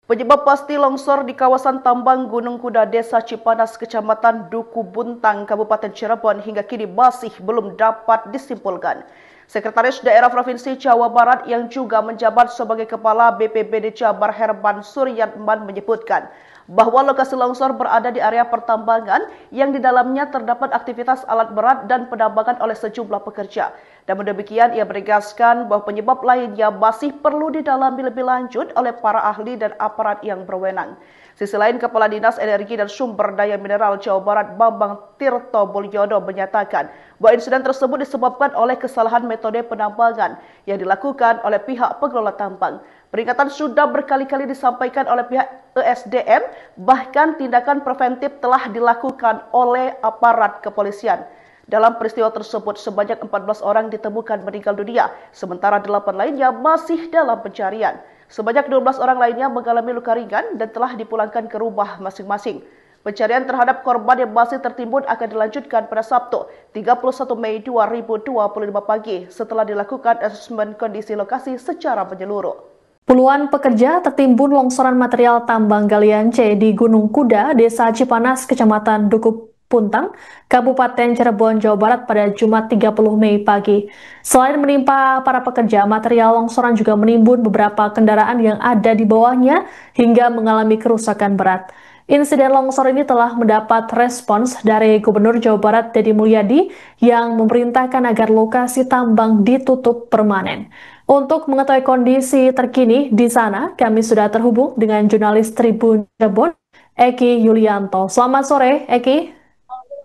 Penyebab pasti longsor di kawasan tambang Gunung Kuda, Desa Cipanas, Kecamatan Duku Buntang, Kabupaten Cirebon hingga kini masih belum dapat disimpulkan. Sekretaris Daerah Provinsi Jawa Barat yang juga menjabat sebagai Kepala BPBD Jabar Herman Suryatman menyebutkan bahwa lokasi longsor berada di area pertambangan yang di dalamnya terdapat aktivitas alat berat dan penambangan oleh sejumlah pekerja. Namun demikian, ia menegaskan bahwa penyebab lainnya masih perlu didalami lebih lanjut oleh para ahli dan aparat yang berwenang. Sisi lain, Kepala Dinas Energi dan Sumber Daya Mineral Jawa Barat Bambang Tirto Mulyono menyatakan bahwa insiden tersebut disebabkan oleh kesalahan metode penambangan yang dilakukan oleh pihak pengelola tambang. Peringatan sudah berkali-kali disampaikan oleh pihak ESDM, bahkan tindakan preventif telah dilakukan oleh aparat kepolisian. Dalam peristiwa tersebut, sebanyak 14 orang ditemukan meninggal dunia, sementara 8 lainnya masih dalam pencarian. Sebanyak 12 orang lainnya mengalami luka ringan dan telah dipulangkan ke rumah masing-masing. Pencarian terhadap korban yang masih tertimbun akan dilanjutkan pada Sabtu, 31 Mei 2025 pagi setelah dilakukan asesmen kondisi lokasi secara menyeluruh. Puluhan pekerja tertimbun longsoran material tambang galian C di Gunung Kuda, Desa Cipanas, Kecamatan Dukuh Puntang, Kabupaten Cirebon, Jawa Barat pada Jumat 30 Mei pagi. Selain menimpa para pekerja, material longsoran juga menimbun beberapa kendaraan yang ada di bawahnya hingga mengalami kerusakan berat. Insiden longsor ini telah mendapat respons dari Gubernur Jawa Barat Deddy Mulyadi yang memerintahkan agar lokasi tambang ditutup permanen. Untuk mengetahui kondisi terkini di sana, kami sudah terhubung dengan jurnalis Tribun Cirebon, Eki Yulianto. Selamat sore, Eki.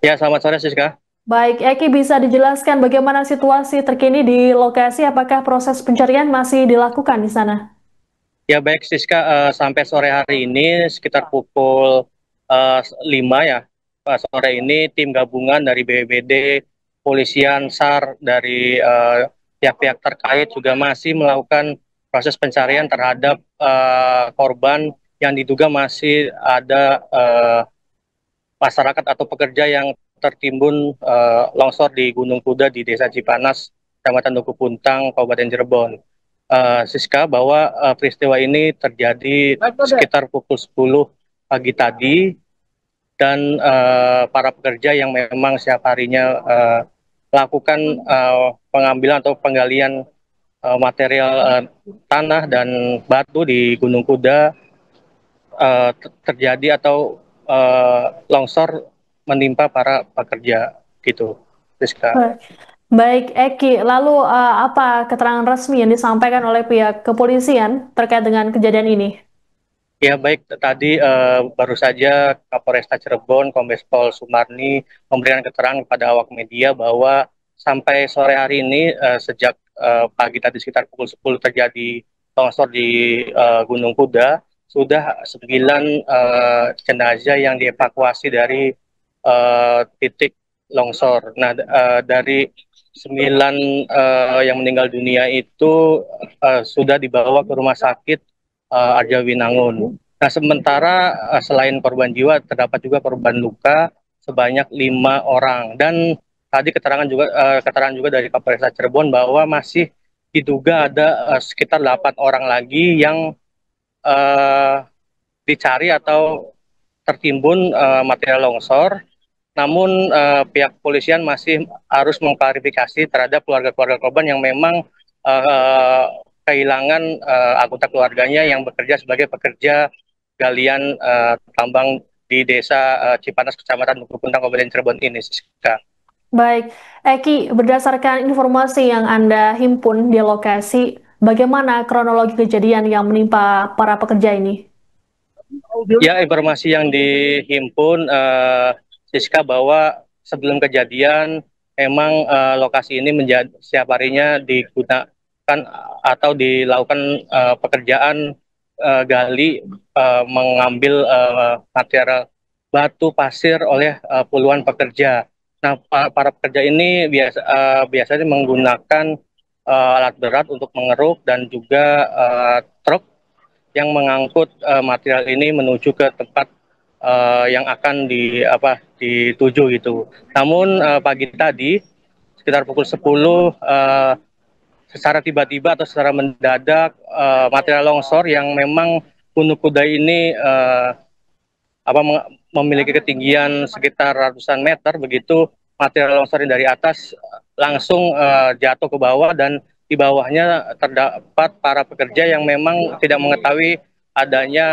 Ya, selamat sore, Siska. Baik, Eki, bisa dijelaskan bagaimana situasi terkini di lokasi? Apakah proses pencarian masih dilakukan di sana? Ya, baik, Siska. Sampai sore hari ini, sekitar pukul 5 ya, sore ini, tim gabungan dari BPBD, Polisian, SAR, dari pihak-pihak terkait juga masih melakukan proses pencarian terhadap korban yang diduga masih ada masyarakat atau pekerja yang tertimbun longsor di Gunung Kuda di Desa Cipanas, Kecamatan Dukuh Puntang, Kabupaten Cirebon. Siska, bahwa peristiwa ini terjadi sekitar pukul 10 pagi tadi dan para pekerja yang memang setiap harinya melakukan pengambilan atau penggalian material tanah dan batu di Gunung Kuda terjadi atau longsor menimpa para pekerja gitu, Rizka. Baik, Eki, lalu apa keterangan resmi yang disampaikan oleh pihak kepolisian terkait dengan kejadian ini? Ya, baik, tadi baru saja Kapolresta Cirebon, Kombes Pol Sumarni memberikan keterangan kepada awak media bahwa sampai sore hari ini sejak pagi tadi sekitar pukul 10 terjadi longsor di Gunung Kuda, sudah 9 jenazah yang dievakuasi dari titik longsor. Nah, dari 9 yang meninggal dunia itu sudah dibawa ke rumah sakit Arjawinangun. Nah, sementara selain korban jiwa, terdapat juga korban luka sebanyak 5 orang. Dan tadi keterangan juga dari Kapolres Cirebon bahwa masih diduga ada sekitar 8 orang lagi yang dicari atau tertimbun material longsor. Namun pihak kepolisian masih harus mengklarifikasi terhadap keluarga-keluarga korban yang memang kehilangan anggota keluarganya yang bekerja sebagai pekerja galian tambang di Desa Cipanas, Kecamatan Dukuh Puntang, Kabupaten Cirebon ini, Siska. Baik, Eki, berdasarkan informasi yang Anda himpun di lokasi, bagaimana kronologi kejadian yang menimpa para pekerja ini? Ya, informasi yang dihimpun, Siska, bahwa sebelum kejadian memang lokasi ini menjadi setiap harinya digunakan atau dilakukan pekerjaan gali mengambil material batu pasir oleh puluhan pekerja. Nah, para pekerja ini biasanya menggunakan alat berat untuk mengeruk dan juga truk yang mengangkut material ini menuju ke tempat yang akan dituju gitu. Namun pagi tadi sekitar pukul 10 secara tiba-tiba atau secara mendadak material longsor yang memang Gunung Kuda ini memiliki ketinggian sekitar ratusan meter, begitu material longsor dari atas langsung jatuh ke bawah, dan di bawahnya terdapat para pekerja yang memang tidak mengetahui adanya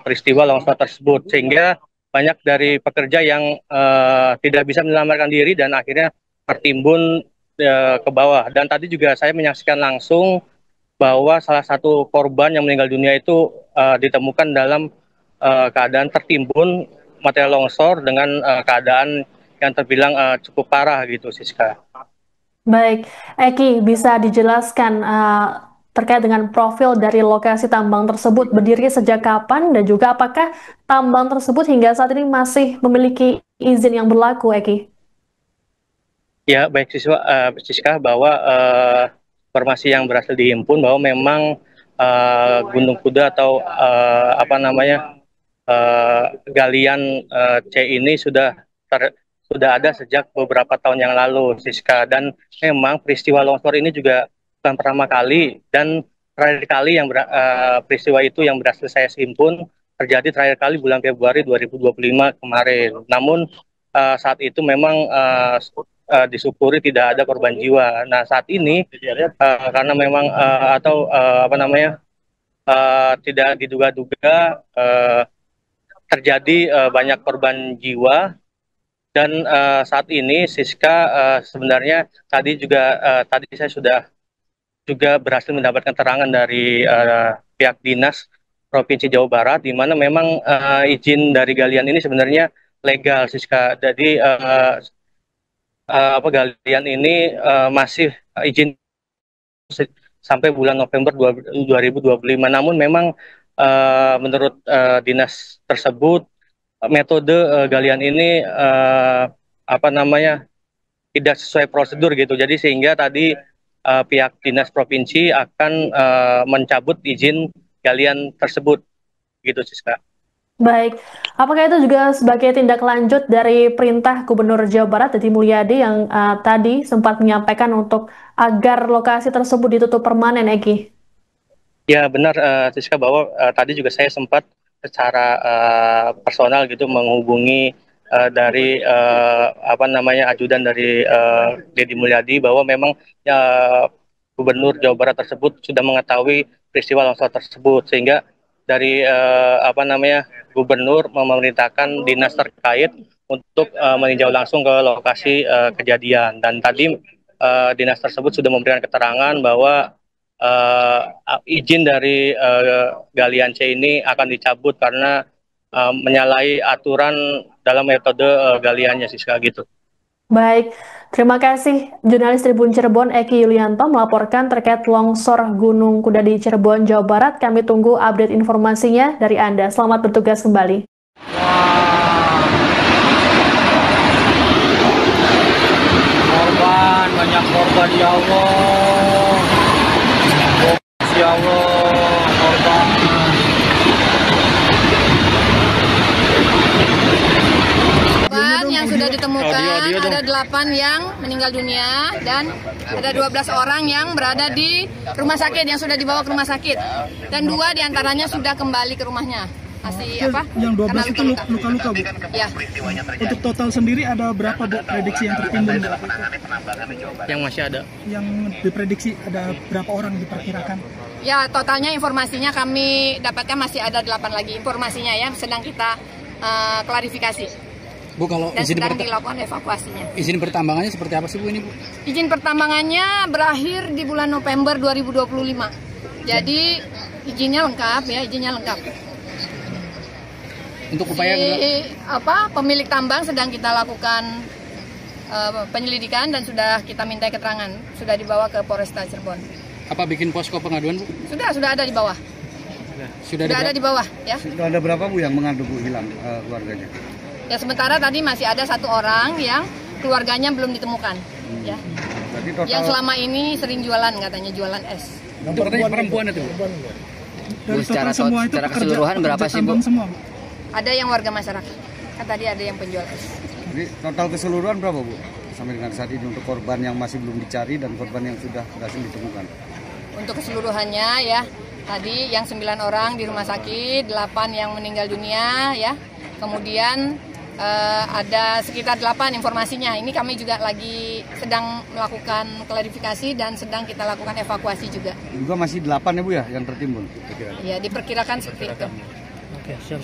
peristiwa longsor tersebut, sehingga banyak dari pekerja yang tidak bisa menyelamatkan diri dan akhirnya tertimbun ke bawah. Dan tadi juga saya menyaksikan langsung bahwa salah satu korban yang meninggal dunia itu ditemukan dalam keadaan tertimbun material longsor dengan keadaan yang terbilang cukup parah gitu, Siska. Baik, Eki, bisa dijelaskan terkait dengan profil dari lokasi tambang tersebut, berdiri sejak kapan dan juga apakah tambang tersebut hingga saat ini masih memiliki izin yang berlaku, Eki? Ya, baik Siska, bahwa informasi yang berhasil dihimpun bahwa memang Gunung Kuda atau galian C ini sudah ada sejak beberapa tahun yang lalu, Siska. Dan memang peristiwa longsor ini juga bukan pertama kali, dan terakhir kali yang peristiwa itu yang berhasil saya himpun terjadi terakhir kali bulan Februari 2025 kemarin. Namun saat itu memang disyukuri tidak ada korban jiwa. Nah, saat ini karena memang tidak diduga-duga terjadi banyak korban jiwa. Dan saat ini Siska, sebenarnya tadi saya sudah juga berhasil mendapatkan keterangan dari pihak dinas Provinsi Jawa Barat, di mana memang izin dari galian ini sebenarnya legal, Siska. Jadi galian ini masih izin sampai bulan November 2025. Namun memang menurut dinas tersebut metode galian ini tidak sesuai prosedur gitu. Jadi sehingga tadi pihak dinas provinsi akan mencabut izin galian tersebut gitu, Siska. Baik, apakah itu juga sebagai tindak lanjut dari perintah Gubernur Jawa Barat Deddy Mulyadi yang tadi sempat menyampaikan untuk agar lokasi tersebut ditutup permanen, Eki? Ya benar, Siska, bahwa tadi juga saya sempat secara personal gitu menghubungi dari ajudan dari Deddy Mulyadi, bahwa memang Gubernur Jawa Barat tersebut sudah mengetahui peristiwa longsor tersebut, sehingga dari Gubernur memerintahkan dinas terkait untuk meninjau langsung ke lokasi kejadian. Dan tadi dinas tersebut sudah memberikan keterangan bahwa izin dari galian C ini akan dicabut karena menyalahi aturan dalam metode galiannya, Siska, gitu. Baik, terima kasih jurnalis Tribun Cirebon Eki Yulianto melaporkan terkait longsor Gunung Kuda di Cirebon, Jawa Barat. Kami tunggu update informasinya dari Anda. Selamat bertugas kembali. Banyak korban, ya Allah. Ya Allah, korban. Yang sudah ditemukan ada 8 yang meninggal dunia dan ada 12 orang yang berada di rumah sakit, yang sudah dibawa ke rumah sakit, dan 2 diantaranya sudah kembali ke rumahnya. Yang 12 itu luka-luka, Bu? Ya. Untuk total sendiri ada berapa, Bu, prediksi yang tertimbun? Yang masih ada? Yang diprediksi ada berapa orang diperkirakan? Ya, totalnya informasinya kami dapatkan masih ada 8 lagi informasinya, ya, sedang kita klarifikasi. Bu, kalau dan sedang dilakukan evakuasinya. Izin pertambangannya seperti apa sih, Bu, ini, Bu? Izin pertambangannya berakhir di bulan November 2025. Jadi izinnya lengkap, ya, izinnya lengkap. Untuk upaya pemilik tambang sedang kita lakukan penyelidikan dan sudah kita minta keterangan, sudah dibawa ke Polresta Cirebon. Apa bikin posko pengaduan, Bu? Sudah ada di bawah. Sudah ada di bawah, ya. Sudah ada berapa, Bu, yang mengadu, Bu, hilang keluarganya? Ya, sementara tadi masih ada 1 orang yang keluarganya belum ditemukan, ya. Total... Yang selama ini sering jualan, katanya jualan es. Untuk perempuan itu, Bu? Dari secara keseluruhan berapa sih, Bu? Semua. Ada yang warga masyarakat, kan tadi ada yang penjual es. Jadi total keseluruhan berapa, Bu, sampai dengan saat ini untuk korban yang masih belum dicari dan korban yang sudah berhasil ditemukan? Untuk keseluruhannya, ya, Tadi yang 9 orang di rumah sakit, 8 yang meninggal dunia ya. Kemudian ada sekitar 8 informasinya. Ini kami juga lagi sedang melakukan klarifikasi dan sedang kita lakukan evakuasi juga. Juga masih 8 ya Bu ya yang tertimbun? Ya, diperkirakan seperti itu. Oke, siap.